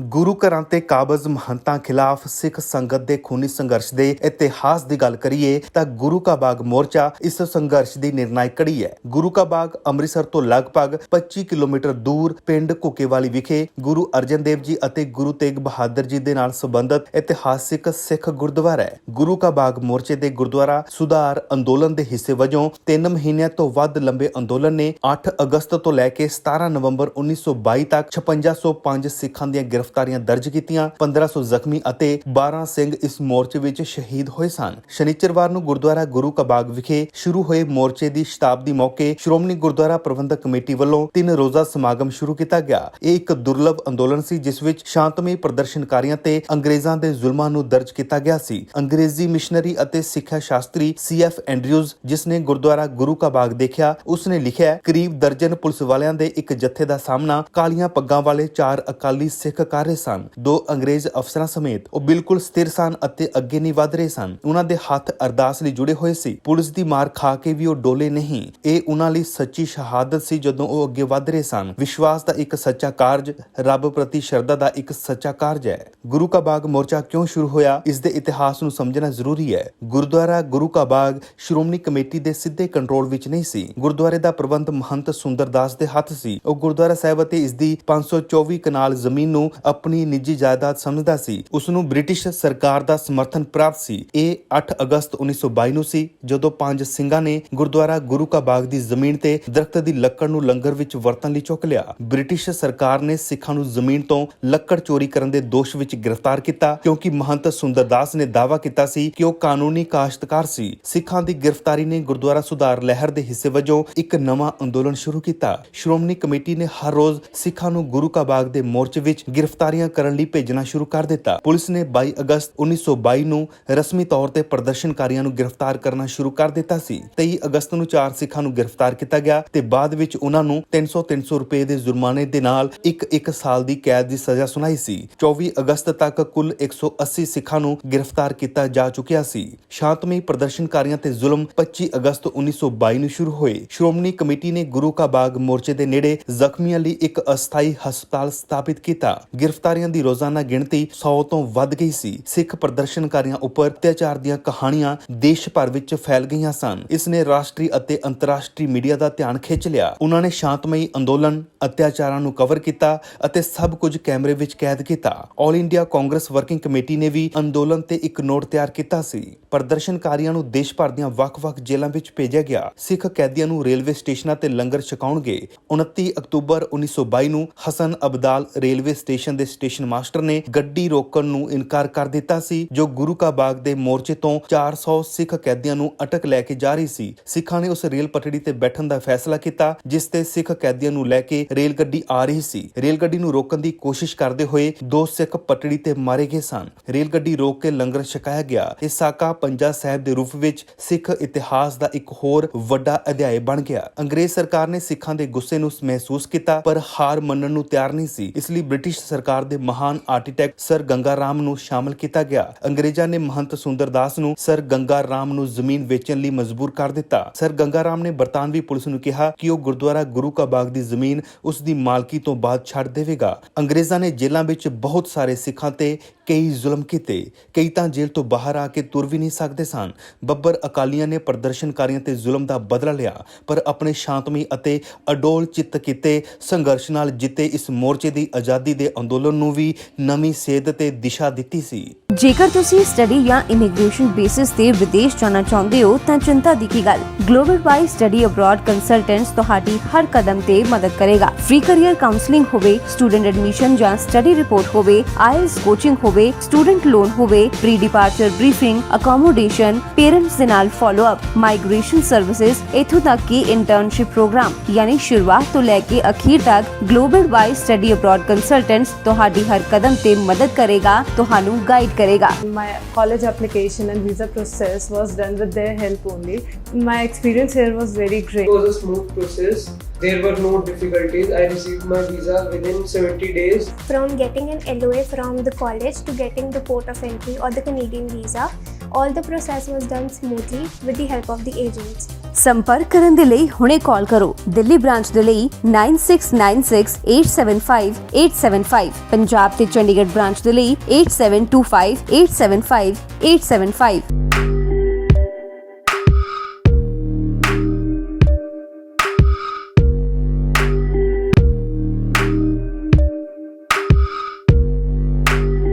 ਗੁਰੂ ਘਰਾਂ ਤੇ ਕਾਬਜ਼ ਮਹੰਤਾਂ ਖਿਲਾਫ ਸਿੱਖ ਸੰਗਤ ਦੇ ਖੂਨੀ ਸੰਘਰਸ਼ ਦੇ ਇਤਿਹਾਸ ਦੀ ਗੱਲ ਕਰੀਏ ਤਾਂ ਗੁਰੂ ਕਾ ਬਾਗ ਮੋਰਚਾ ਇਸ ਸੰਘਰਸ਼ ਦੀ ਨਿਰਣਾਇਕ ਕੜੀ ਹੈ। ਗੁਰੂ ਕਾ ਬਾਗ ਅੰਮ੍ਰਿਤਸਰ ਤੋਂ ਲਗਭਗ 25 ਕਿਲੋਮੀਟਰ ਦੂਰ ਪਿੰਡ ਕੁੱਕੇਵਾਲੀ ਵਿਖੇ ਗੁਰੂ ਅਰਜਨ ਦੇਵ ਜੀ ਅਤੇ ਗੁਰੂ ਤੇਗ ਬਹਾਦਰ ਜੀ ਦੇ ਨਾਲ ਸੰਬੰਧਿਤ ਇਤਿਹਾਸਿਕ ਸਿੱਖ ਗੁਰਦੁਆਰਾ ਹੈ। ਗੁਰੂ ਕਾ ਬਾਗ ਮੋਰਚੇ ਦੇ ਗੁਰਦੁਆਰਾ ਸੁਧਾਰ ਅੰਦੋਲਨ ਦੇ ਹਿੱਸੇ ਵਜੋਂ 3 ਮਹੀਨਿਆਂ ਤੋਂ ਵੱਧ ਲੰਬੇ ਅੰਦੋਲਨ ਨੇ 8 ਅਗਸਤ ਤੋਂ ਲੈ ਕੇ 17 ਨਵੰਬਰ 1922 ਤੱਕ 5605 ਸਿੱਖਾਂ ਦੀਆਂ गिरफ्तारियां दर्ज कीतियां। 1500 ਜ਼ਖਮੀ ਅਤੇ 12 ਸਿੰਘ ਇਸ ਮੋਰਚੇ ਵਿੱਚ ਸ਼ਹੀਦ ਹੋਏ ਸਨ। ਸ਼ਨੀਚਰਵਾਰ ਨੂੰ ਗੁਰਦੁਆਰਾ ਗੁਰੂ ਕਾ ਬਾਗ ਵਿਖੇ ਸ਼ੁਰੂ ਹੋਏ ਮੋਰਚੇ ਦੀ ਸ਼ਤਾਬਦੀ ਮੌਕੇ ਸ਼੍ਰੋਮਣੀ ਗੁਰਦੁਆਰਾ ਪ੍ਰਬੰਧਕ ਕਮੇਟੀ ਵੱਲੋਂ 3 ਰੋਜ਼ਾ ਸਮਾਗਮ ਸ਼ੁਰੂ ਕੀਤਾ ਗਿਆ। ਇਹ ਇੱਕ ਦੁਰਲਭ ਅੰਦੋਲਨ ਸੀ ਜਿਸ ਵਿੱਚ ਸ਼ਾਂਤਮਈ ਪ੍ਰਦਰਸ਼ਨਕਾਰੀਆਂ ਤੇ ਅੰਗਰੇਜ਼ਾਂ ਦੇ ਜ਼ੁਲਮਾਂ ਨੂੰ ਦਰਜ ਕੀਤਾ ਗਿਆ ਸੀ। ਅੰਗਰੇਜ਼ੀ ਮਿਸ਼ਨਰੀ ਅਤੇ ਸਿੱਖਿਆ ਸ਼ਾਸਤਰੀ C.F. ਐਂਡਰਿਊਜ਼ ਜਿਸ ਨੇ ਗੁਰਦੁਆਰਾ ਗੁਰੂ ਕਾ ਬਾਗ ਦੇਖਿਆ, ਉਸਨੇ ਲਿਖਿਆ ਕਰੀਬ ਦਰਜਨ ਪੁਲਿਸ ਵਾਲਿਆਂ ਦੇ ਇੱਕ ਜੱਥੇ ਦਾ ਸਾਹਮਣਾ ਕਾਲੀਆਂ ਪੱਗਾਂ ਵਾਲੇ 4 ਅਕਾਲੀ ਸਿੱਖ ਕਰ ਰਹੇ ਸਨ। 2 ਅੰਗਰੇਜ਼ ਅਫਸਰਾਂ ਸਮੇਤ ਉਹ ਬਿਲਕੁਲ ਸਥਿਰ ਸਨ ਅਤੇ ਅੱਗੇ ਨਹੀਂ ਵਧ ਰਹੇ ਸਨ। ਉਹਨਾਂ ਦੇ ਹੱਥ ਅਰਦਾਸ ਲਈ ਜੁੜੇ ਹੋਏ ਸੀ। ਪੁਲਿਸ ਦੀ ਮਾਰ ਖਾ ਕੇ ਵੀ ਉਹ ਡੋਲੇ ਨਹੀਂ। ਇਹ ਉਹਨਾਂ ਲਈ ਸੱਚੀ ਸ਼ਹਾਦਤ ਸੀ ਜਦੋਂ ਉਹ ਅੱਗੇ ਵਧ ਰਹੇ ਸਨ। ਵਿਸ਼ਵਾਸ ਦਾ ਇੱਕ ਸੱਚਾ ਕਾਰਜ ਰੱਬ ਪ੍ਰਤੀ ਸ਼ਰਧਾ ਦਾ ਇੱਕ ਸੱਚਾ ਕਾਰਜ ਹੈ। ਗੁਰੂ ਕਾ ਬਾਗ ਮੋਰਚਾ ਕਿਉਂ ਸ਼ੁਰੂ ਹੋਇਆ, ਇਸ ਦੇ ਇਤਿਹਾਸ ਨੂੰ ਸਮਝਣਾ ਜ਼ਰੂਰੀ ਹੈ। ਗੁਰਦੁਆਰਾ ਗੁਰੂ ਕਾ ਬਾਗ ਸ਼੍ਰੋਮਣੀ ਕਮੇਟੀ ਦੇ ਸਿੱਧੇ ਕੰਟਰੋਲ ਵਿੱਚ ਨਹੀਂ ਸੀ। ਗੁਰਦੁਆਰੇ ਦਾ ਪ੍ਰਬੰਧ ਮਹੰਤ ਸੁੰਦਰਦਾਸ ਦੇ ਹੱਥ ਸੀ। ਉਹ ਗੁਰਦੁਆਰਾ ਸਾਹਿਬ ਅਤੇ ਇਸ ਦੀ 524 ਕਨਾਲ ਜ਼ਮੀਨ ਨੂੰ ਆਪਣੀ ਨਿੱਜੀ ਜਾਇਦਾਦ ਸਮਝਦਾ ਸੀ। ਉਸ ਨੂੰ ਬ੍ਰਿਟਿਸ਼ ਸਰਕਾਰ ਦਾ ਸਮਰਥਨ ਪ੍ਰਾਪਤ ਸੀ। ਇਹ 8 ਅਗਸਤ 1922 ਨੂੰ ਸੀ ਜਦੋਂ 5 ਸਿੰਘਾਂ ਨੇ ਗੁਰਦੁਆਰਾ ਗੁਰੂ ਕਾ ਬਾਗ ਦੀ ਜ਼ਮੀਨ ਤੇ ਦਰਖਤ ਦੀ ਲੱਕੜ ਨੂੰ ਲੰਗਰ ਵਿੱਚ ਵਰਤਣ ਲਈ ਚੁੱਕ ਲਿਆ। ਬ੍ਰਿਟਿਸ਼ ਸਰਕਾਰ ਨੇ ਸਿੱਖਾਂ ਨੂੰ ਜ਼ਮੀਨ ਤੋਂ ਲੱਕੜ ਚੋਰੀ ਕਰਨ ਦੇ ਦੋਸ਼ ਵਿੱਚ ਗ੍ਰਿਫਤਾਰ ਕੀਤਾ ਕਿਉਂਕਿ ਮਹੰਤ ਸੁੰਦਰਦਾਸ ਨੇ ਦਾਅਵਾ ਕੀਤਾ ਸੀ ਕਿ ਉਹ ਕਾਨੂੰਨੀ ਕਾਸ਼ਤਕਾਰ ਸੀ। ਸਿੱਖਾਂ ਦੀ ਗ੍ਰਿਫਤਾਰੀ ਨੇ ਗੁਰਦੁਆਰਾ ਸੁਧਾਰ ਲਹਿਰ ਦੇ ਹਿੱਸੇ ਵਜੋਂ ਇੱਕ ਨਵਾਂ ਅੰਦੋਲਨ ਸ਼ੁਰੂ ਕੀਤਾ। ਸ਼੍ਰੋਮਣੀ ਕਮੇਟੀ ਨੇ ਹਰ ਰੋਜ਼ ਸਿੱਖਾਂ ਨੂੰ ਗੁਰੂ ਕਾ ਬਾਗ ਦੇ ਮੋਰਚੇ ਵਿੱਚ ਗ੍ਰਿਫਤਾਰੀਆਂ ਕਰਨ ਲਈ ਭੇਜਣਾ ਸ਼ੁਰੂ ਕਰ ਦਿੱਤਾ। ਪੁਲਿਸ ਨੇ 22 ਅਗਸਤ 1922 ਨੂੰ ਰਸਮੀ ਤੌਰ ਤੇ ਪ੍ਰਦਰਸ਼ਨਕਾਰੀਆਂ ਨੂੰ ਗ੍ਰਿਫਤਾਰ ਕਰਨਾ ਸ਼ੁਰੂ ਕਰ ਦਿੱਤਾ ਸੀ। 23 ਅਗਸਤ ਨੂੰ 4 ਸਿੱਖਾਂ ਨੂੰ ਗ੍ਰਿਫਤਾਰ ਕੀਤਾ ਗਿਆ ਤੇ ਬਾਅਦ ਵਿੱਚ ਉਹਨਾਂ ਨੂੰ 300 ਰੁਪਏ ਦੇ ਜੁਰਮਾਨੇ ਦੇ ਨਾਲ 1 ਸਾਲ ਦੀ ਕੈਦ ਦੀ ਸਜ਼ਾ ਸੁਣਾਈ ਸੀ। 24 ਅਗਸਤ ਤੱਕ ਕੁੱਲ 180 ਸਿੱਖਾਂ ਨੂੰ ਗ੍ਰਿਫਤਾਰ ਕੀਤਾ ਜਾ ਚੁੱਕਿਆ ਸੀ। ਸ਼ਾਂਤਮਈ ਪ੍ਰਦਰਸ਼ਨਕਾਰੀਆਂ ਤੇ ਜ਼ੁਲਮ 25 ਅਗਸਤ 1922 ਨੂੰ ਸ਼ੁਰੂ ਹੋਏ। ਸ਼੍ਰੋਮਣੀ ਕਮੇਟੀ ਨੇ ਗੁਰੂ ਕਾ ਬਾਗ ਮੋਰਚੇ ਦੇ ਨੇੜੇ ਜ਼ਖਮੀਆਂ ਲਈ ਇੱਕ ਅਸਥਾਈ ਹਸਪਤਾਲ ਸਥਾਪਿਤ ਕੀਤਾ। ਗ੍ਰਿਫਤਾਰੀਆਂ ਦੀ ਰੋਜ਼ਾਨਾ ਗਿਣਤੀ 100 ਤੋਂ ਵੱਧ ਗਈ ਸੀ। ਸਿੱਖ ਪ੍ਰਦਰਸ਼ਨਕਾਰੀਆਂ ਉੱਪਰ ਅਤਿਆਚਾਰ ਦੀਆਂ ਕਹਾਣੀਆਂ ਦੇਸ਼ ਭਰ ਵਿੱਚ ਫੈਲ ਗਈਆਂ ਸਨ। ਇਸ ਨੇ ਰਾਸ਼ਟਰੀ ਅਤੇ ਅੰਤਰਰਾਸ਼ਟਰੀ ਮੀਡੀਆ ਦਾ ਧਿਆਨ ਖਿੱਚ ਲਿਆ। ਉਹਨਾਂ ਨੇ ਸ਼ਾਂਤਮਈ ਅੰਦੋਲਨ, ਅਤਿਆਚਾਰਾਂ ਨੂੰ ਕਵਰ ਕੀਤਾ ਅਤੇ ਸਭ ਕੁਝ ਕੈਮਰੇ ਵਿੱਚ ਕੈਦ ਕੀਤਾ। All India Congress working committee ਨੇ ਵੀ ਅੰਦੋਲਨ ਤੇ ਇੱਕ ਨੋਟ ਤਿਆਰ ਕੀਤਾ ਸੀ। ਪ੍ਰਦਰਸ਼ਨਕਾਰੀਆਂ ਨੂੰ ਦੇਸ਼ ਭਰ ਦੀਆਂ ਵੱਖ-ਵੱਖ ਜੇਲ੍ਹਾਂ ਵਿੱਚ ਭੇਜਿਆ ਗਿਆ। ਸਿੱਖ ਕੈਦੀਆਂ ਨੂੰ ਰੇਲਵੇ ਸਟੇਸ਼ਨਾਂ ਤੇ ਲੰਗਰ ਛਕਾਉਣਗੇ। 29 ਅਕਤੂਬਰ 1922 ਨੂੰ ਹਸਨ ਅਬਦਾਲ ਰੇਲਵੇ ਸਟੇਸ਼ਨ ਦੇ ਸਟੇਸ਼ਨ ਮਾਸਟਰ ਨੇ ਗੱਡੀ ਰੋਕਣ ਨੂੰ ਇਨਕਾਰ ਕਰ ਦਿੱਤਾ ਸੀ ਜੋ ਗੁਰੂ ਕਾ ਬਾਗ ਦੇ ਮੋਰਚੇ ਤੋਂ 400 ਸਿੱਖ ਕੈਦੀਆਂ ਨੂੰ ਅਟਕ ਲੈ ਕੇ ਜਾ ਰਹੀ ਸੀ। ਸਿੱਖਾਂ ਨੇ ਉਸ ਰੇਲ ਪਟੜੀ ਤੇ ਬੈਠਣ ਦਾ ਫੈਸਲਾ ਕੀਤਾ ਜਿਸ ਤੇ ਸਿੱਖ ਕੈਦੀਆਂ ਨੂੰ ਲੈ ਕੇ ਰੇਲ ਗੱਡੀ ਆ ਰਹੀ ਸੀ। ਰੇਲ ਗੱਡੀ ਨੂੰ ਰੋਕਣ ਦੀ ਕੋਸ਼ਿਸ਼ ਕਰਦੇ ਹੋਏ 2 ਸਿੱਖ ਪਟੜੀ ਤੇ ਮਾਰੇ ਗਏ ਸਨ। ਰੇਲ ਗੱਡੀ ਰੋਕ ਕੇ ਲੰਗਰ ਛਕਾਇਆ ਗਿਆ। ਇਹ ਸਾਕਾ ਪੰਜਾ ਸਾਹਿਬ ਦੇ ਰੂਪ ਵਿੱਚ ਸਿੱਖ ਇਤਿਹਾਸ ਦਾ ਇੱਕ ਹੋਰ ਵੱਡਾ ਅਧਿਆਇ ਬਣ ਗਿਆ। ਅੰਗਰੇਜ਼ ਸਰਕਾਰ ਨੇ ਸਿੱਖਾਂ ਦੇ ਗੁੱਸੇ ਨੂੰ ਮਹਿਸੂਸ ਕੀਤਾ ਪਰ ਹਾਰ ਮੰਨਣ ਨੂੰ ਤਿਆਰ ਨਹੀਂ ਸੀ। ਇਸ ਲਈ ਬ੍ਰਿਟਿਸ਼ ਸਰਕਾਰ ਦੇ ਮਹਾਨ ਆਰਕੀਟੈਕਟ ਸਰ ਗੰਗਾ ਰਾਮ ਨੂੰ ਸ਼ਾਮਲ ਕੀਤਾ ਗਿਆ। ਅੰਗਰੇਜ਼ਾਂ ਨੇ ਮਹੰਤ ਸੁੰਦਰਦਾਸ ਨੂੰ ਸਰ ਗੰਗਾ ਰਾਮ ਨੂੰ ਜ਼ਮੀਨ ਵੇਚਣ ਲਈ ਮਜਬੂਰ ਕਰ ਦਿੱਤਾ। ਸਰ ਗੰਗਾ ਰਾਮ ਨੇ ਬਰਤਾਨਵੀ ਪੁਲਿਸ ਨੂੰ ਕਿਹਾ ਕਿ ਉਹ ਗੁਰਦੁਆਰਾ ਗੁਰੂ ਕਾ ਬਾਗ ਦੀ ਜ਼ਮੀਨ ਉਸ ਦੀ ਮਾਲਕੀ ਤੋਂ ਬਾਅਦ ਛੱਡ ਦੇਵੇਗਾ। ਅੰਗਰੇਜ਼ਾਂ ਨੇ ਜੇਲ੍ਹਾਂ ਵਿੱਚ ਬਹੁਤ ਸਾਰੇ ਸਿੱਖਾਂ ਤੇ ਕਈ ਜ਼ੁਲਮ ਕੀਤੇ। ਕਈ ਤਾਂ ਜੇਲ੍ਹ ਤੋਂ ਬਾਹਰ ਆ ਕੇ ਤੁਰ ਵੀ ਨਹੀਂ ਸਕਦੇ ਸਨ। ਬੱਬਰ ਅਕਾਲੀਆਂ ਨੇ ਪ੍ਰਦਰਸ਼ਨਕਾਰੀਆਂ ਤੇ ਜ਼ੁਲਮ ਦਾ ਬਦਲਾ ਲਿਆ ਪਰ ਆਪਣੇ ਸ਼ਾਂਤਮਈ ਅਤੇ ਅਡੋਲ ਚਿੱਤ ਕੀਤੇ ਸੰਘਰਸ਼ ਨਾਲ ਜਿੱਤੇ ਇਸ ਮੋਰਚੇ ਦੀ ਆਜ਼ਾਦੀ ਦੇ ਅੰਦੋਲਨ ਨੂੰ ਵੀ ਨਵੀਂ ਸੇਧ ਤੇ ਦਿਸ਼ਾ ਦਿੱਤੀ ਸੀ। ਜੇਕਰ ਤੁਸੀਂ ਸਟੱਡੀ ਜਾਂ ਇਮੀਗ੍ਰੇਸ਼ਨ ਬੇਸਿਸ ਤੇ ਵਿਦੇਸ਼ ਜਾਣਾ ਚਾਹੁੰਦੇ ਹੋ ਤਾਂ ਚਿੰਤਾ ਦੀ ਕੀ ਗੱਲ। ਗਲੋਬਲ ਬਾਈ ਸਟੱਡੀ ਅਬਰਾਡ ਕੰਸਲਟੈਂਟਸ ਤੁਹਾਡੀ ਹਰ ਕਦਮ ਤੇ ਮਦਦ ਕਰੇਗਾ। ਫ੍ਰੀ ਕੈਰੀਅਰ ਕਾਉਂਸਲਿੰਗ ਹੋਵੇ, ਸਟੂਡੈਂਟ ਐਡਮਿਸ਼ਨ ਜਾਂ ਸਟੱਡੀ ਰਿਪੋਰਟ ਹੋਵੇ, ਆਈਐਲਟਸ ਕੋਚਿੰਗ ਹੋਵੇ, ਸਟੂਡੈਂਟ ਲੋਨ ਹੋਵੇ, pre departure briefing, accommodation, parents ਦੇ ਨਾਲ ਫਾਲੋ ਅਪ, ਮਾਈਗ੍ਰੇਸ਼ਨ ਸਰਵਿਸਿਜ਼, ਇਥੋਂ ਤੱਕ ਕਿ ਇੰਟਰਨਸ਼ਿਪ ਪ੍ਰੋਗਰਾਮ ਯਾਨੀ ਸ਼ੁਰੂਆਤ ਤੋਂ ਲੈ ਕੇ ਅਖੀਰ ਤੱਕ ਗਲੋਬਲ ਬਾਈ ਸਟੱਡੀ ਅਬਰਾਡ ਕੰਸਲਟੈਂਟਸ ਤੁਹਾਡੀ ਹਰ ਕਦਮ ਤੇ ਮਦਦ ਕਰੇਗਾ, ਤੁਹਾਨੂੰ ਗਾਈਡ ਕਰੇਗਾ। My college application and visa process was done with their help only. My experience here was very great. It was a smooth process. There were no difficulties. I received my visa within 70 days. From getting an LOA from the college to getting the port of entry or the Canadian visa, all the process was done smoothly with the help of the agents. ਸੰਪਰਕ ਕਰਨ ਦੇ ਲਈ ਹੁਣੇ ਕਾਲ ਕਰੋ। Delhi branch ਦੇ ਲਈ 9696875875, ਪੰਜਾਬ ਤੇ Chandigarh branch ਦੇ ਲਈ 8725875875।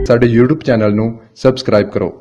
ਸਾਡੇ YouTube ਚੈਨਲ ਨੂੰ ਸਬਸਕ੍ਰਾਈਬ ਕਰੋ।